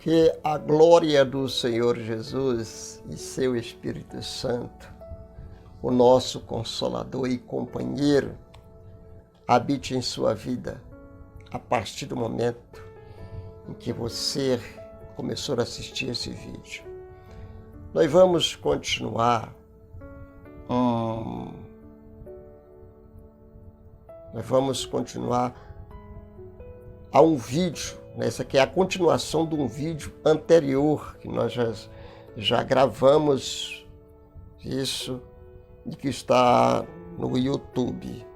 Que a glória do Senhor Jesus e seu Espírito Santo, o nosso Consolador e companheiro, habite em sua vida a partir do momento em que você começou a assistir esse vídeo. Nós vamos continuar a um vídeo. Essa aqui é a continuação de um vídeo anterior, que nós já gravamos isso e que está no YouTube.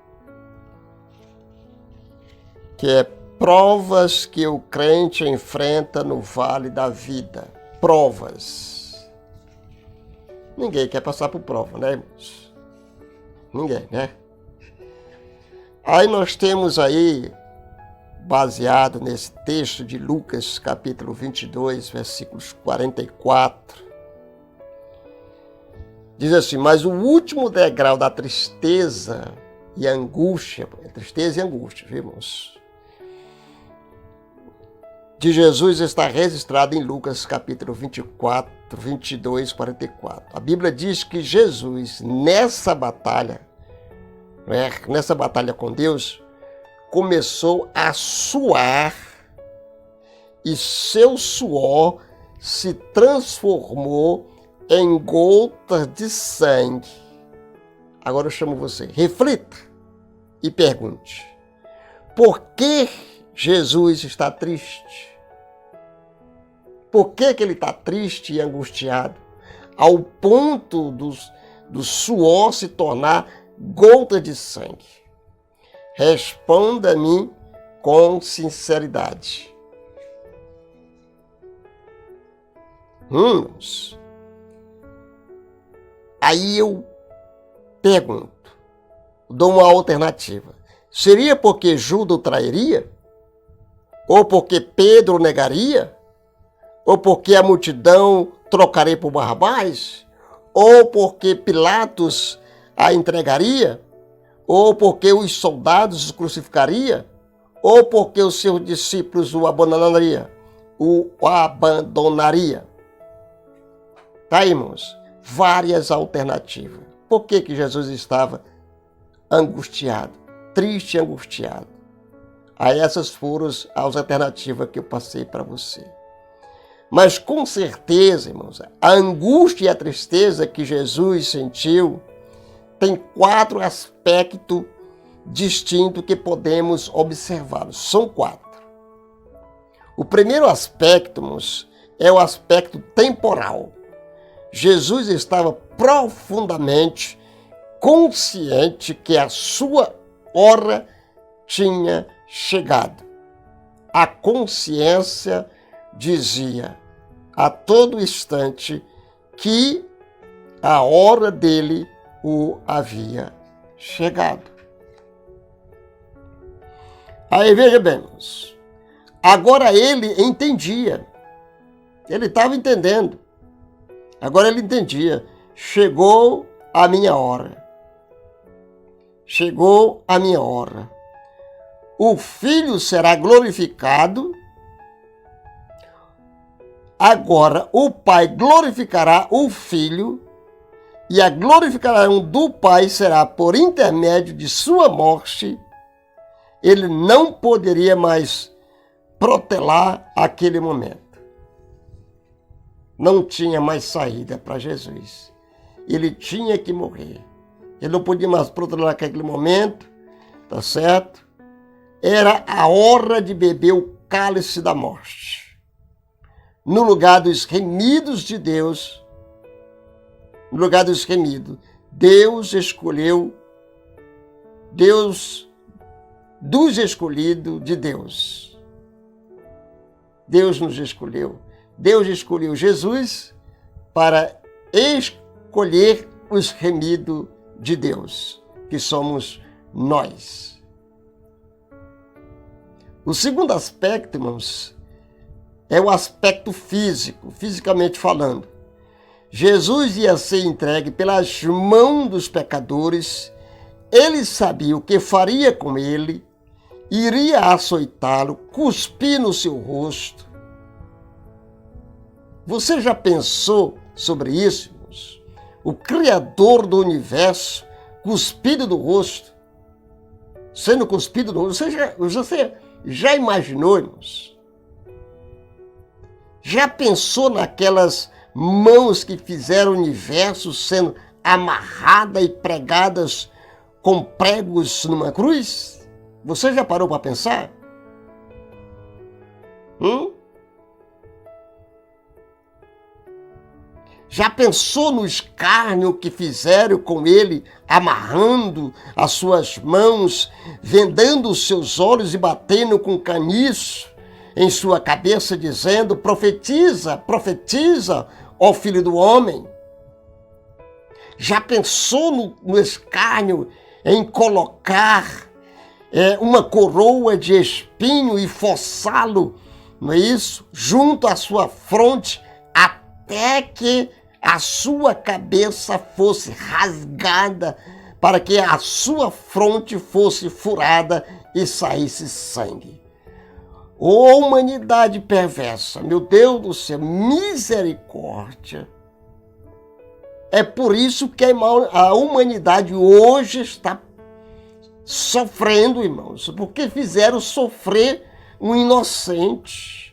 Que é provas que o crente enfrenta no vale da vida. Provas. Ninguém quer passar por prova, né, irmãos? Ninguém, né? Aí nós temos aí, baseado nesse texto de Lucas, capítulo 22, versículos 44, diz assim: mas o último degrau da tristeza e angústia, viu, irmãos, de Jesus está registrado em Lucas, capítulo 24, 22, 44. A Bíblia diz que Jesus, nessa batalha com Deus, começou a suar e seu suor se transformou em gotas de sangue. Agora eu chamo você, reflita e pergunte: por que Jesus está triste? Por que ele está triste e angustiado ao ponto do suor se tornar gota de sangue? Responda-me com sinceridade. Aí eu pergunto, dou uma alternativa. Seria porque Judas o trairia? Ou porque Pedro o negaria? Ou porque a multidão trocaria por Barrabás? Ou porque Pilatos a entregaria? Ou porque os soldados o crucificariam? Ou porque os seus discípulos o abandonariam? Tá, irmãos? Várias alternativas. Por que Jesus estava angustiado, triste e angustiado? Aí essas foram as alternativas que eu passei para você. Mas com certeza, irmãos, a angústia e a tristeza que Jesus sentiu tem 4 aspectos distintos que podemos observar. São 4. O primeiro aspecto, irmãos, é o aspecto temporal. Jesus estava profundamente consciente que a sua hora tinha chegado. A consciência dizia a todo instante que a hora dele o havia chegado. Aí veja bem, irmãos, agora ele entendia, ele estava entendendo, agora ele entendia, chegou a minha hora, chegou a minha hora, o Filho será glorificado, agora o Pai glorificará o Filho, e a glorificação do Pai será por intermédio de sua morte. Ele não poderia mais protelar aquele momento. Não tinha mais saída para Jesus. Ele tinha que morrer. Ele não podia mais protelar aquele momento, tá certo? Era a hora de beber o cálice da morte. No lugar dos remidos de Deus, no lugar dos remidos, Deus escolheu, Deus dos escolhidos de Deus. Deus nos escolheu. Deus escolheu Jesus para escolher os remidos de Deus, que somos nós. O segundo aspecto, irmãos, é o aspecto físico, fisicamente falando. Jesus ia ser entregue pelas mãos dos pecadores, ele sabia o que faria com ele, iria açoitá-lo, cuspir no seu rosto, Você já pensou sobre isso, irmãos? O Criador do universo, cuspido do rosto, sendo cuspido do rosto, você já imaginou, irmãos? Já pensou naquelas mãos que fizeram o universo sendo amarradas e pregadas com pregos numa cruz? Você já parou para pensar? Já pensou no escárnio que fizeram com ele, amarrando as suas mãos, vendando os seus olhos e batendo com caniço em sua cabeça, dizendo: profetiza, profetiza, ó filho do homem? Já pensou no escárnio em colocar uma coroa de espinho e forçá-lo, não é isso, junto à sua fronte, até que a sua cabeça fosse rasgada, para que a sua fronte fosse furada e saísse sangue? Ô humanidade perversa, meu Deus do céu, misericórdia! É por isso que a humanidade hoje está sofrendo, irmãos, porque fizeram sofrer um inocente.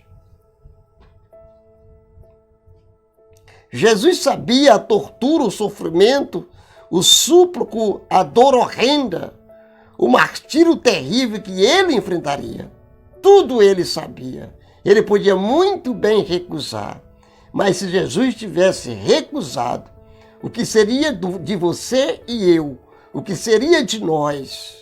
Jesus sabia a tortura, o sofrimento, o súplico, a dor horrenda, o martírio terrível que ele enfrentaria. Tudo ele sabia. Ele podia muito bem recusar. Mas se Jesus tivesse recusado, o que seria de você e eu? O que seria de nós?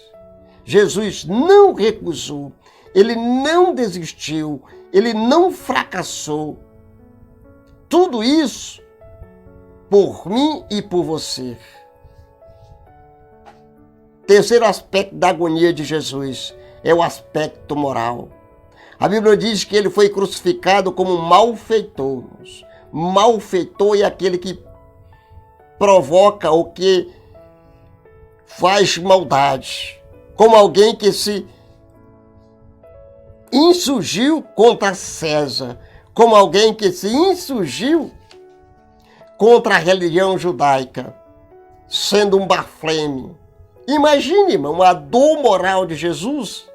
Jesus não recusou. Ele não desistiu. Ele não fracassou. Tudo isso por mim e por você. Terceiro aspecto da agonia de Jesus é o aspecto moral. A Bíblia diz que ele foi crucificado como um malfeitor. Malfeitor é aquele que provoca ou que faz maldade. Como alguém que se insurgiu contra César. Como alguém que se insurgiu contra a religião judaica, sendo um blasfemo. Imagine, irmão, a dor moral de Jesus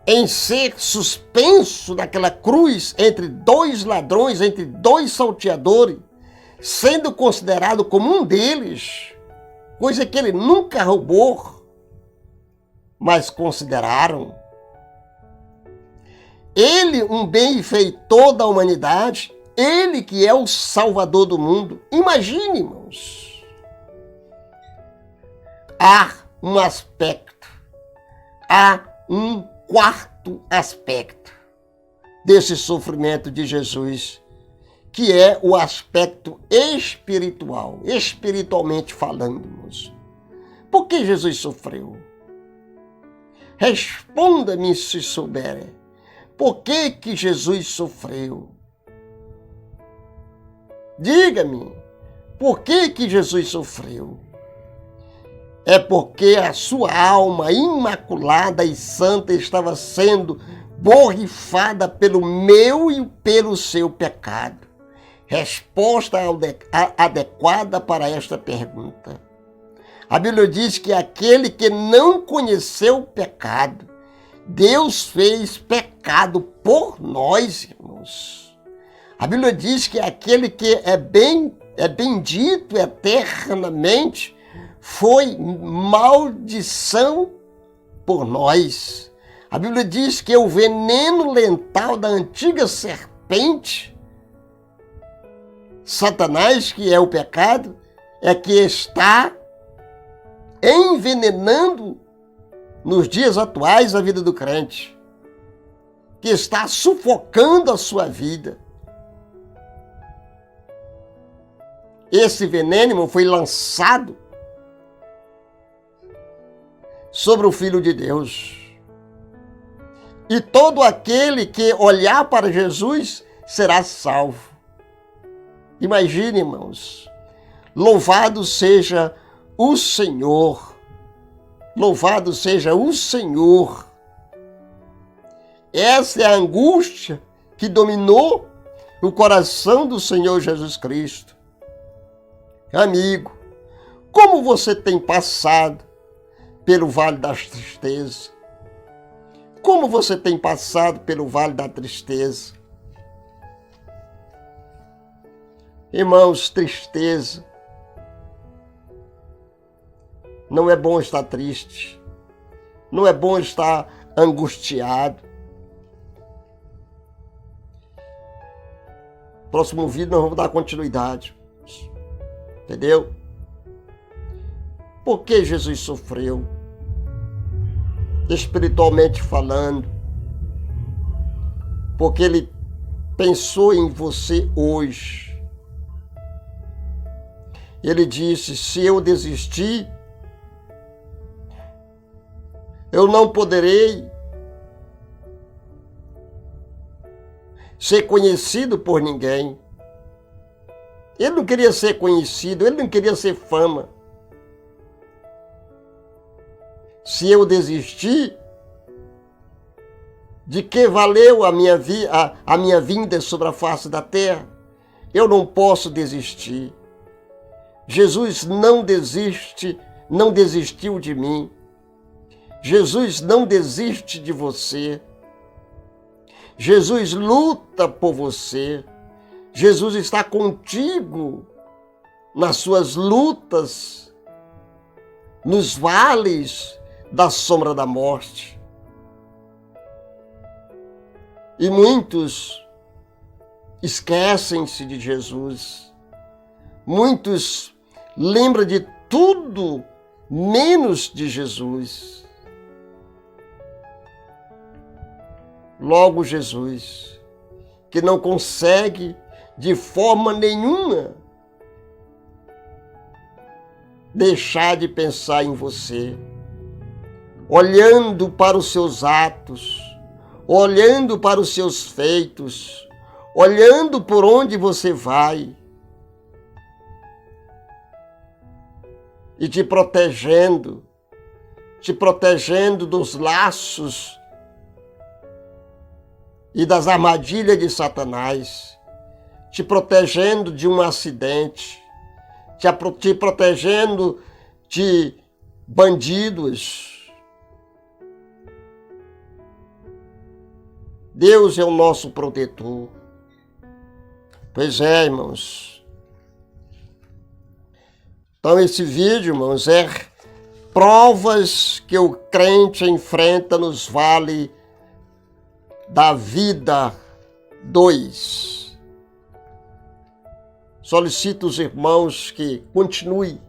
em ser suspenso naquela cruz entre dois ladrões, entre dois salteadores, sendo considerado como um deles, coisa que ele nunca roubou, mas consideraram. Ele, um benfeitor da humanidade, ele que é o salvador do mundo. Imagine, irmãos. Há um quarto aspecto desse sofrimento de Jesus, que é o aspecto espiritual, espiritualmente falando, irmãos. Por que Jesus sofreu? Responda-me se souber. Por que Jesus sofreu? Diga-me, por que Jesus sofreu? É porque a sua alma imaculada e santa estava sendo borrifada pelo meu e pelo seu pecado. Resposta adequada para esta pergunta. A Bíblia diz que aquele que não conheceu o pecado, Deus fez pecado por nós, irmãos. A Bíblia diz que aquele que é bendito eternamente foi maldição por nós. A Bíblia diz que o veneno letal da antiga serpente, Satanás, que é o pecado, é que está envenenando nos dias atuais a vida do crente, que está sufocando a sua vida. Esse veneno foi lançado sobre o Filho de Deus. E todo aquele que olhar para Jesus será salvo. Imagine, irmãos, louvado seja o Senhor. Louvado seja o Senhor. Essa é a angústia que dominou o coração do Senhor Jesus Cristo. Amigo, como você tem passado pelo vale das tristezas? Como você tem passado pelo vale da tristeza? Irmãos, tristeza. Não é bom estar triste. Não é bom estar angustiado. Próximo vídeo nós vamos dar continuidade. Entendeu? Por que Jesus sofreu? Espiritualmente falando. Porque Ele pensou em você hoje. Ele disse, se eu desistir, eu não poderei ser conhecido por ninguém. Ele não queria ser conhecido, ele não queria ser fama. Se eu desistir, de que valeu a minha vinda sobre a face da terra? Eu não posso desistir. Jesus não desistiu de mim. Jesus não desiste de você. Jesus luta por você. Jesus está contigo nas suas lutas, nos vales da sombra da morte. E muitos esquecem-se de Jesus. Muitos lembram de tudo menos de Jesus. Logo Jesus, que não consegue de forma nenhuma deixar de pensar em você, olhando para os seus atos, olhando para os seus feitos, olhando por onde você vai e te protegendo dos laços e das armadilhas de Satanás, te protegendo de um acidente, te protegendo de bandidos. Deus é o nosso protetor. Pois é, irmãos. Então esse vídeo, irmãos, é provas que o crente enfrenta nos vales da vida 2. Solicito os irmãos que continue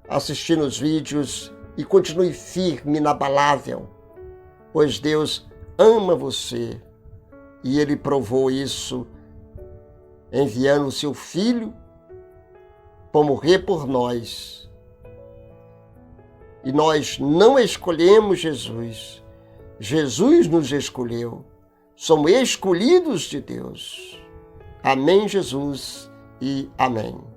assistindo os vídeos e continue firme, inabalável, pois Deus ama você e Ele provou isso enviando o seu Filho para morrer por nós. E nós não escolhemos Jesus. Jesus nos escolheu. Somos escolhidos de Deus. Amém, Jesus, e amém.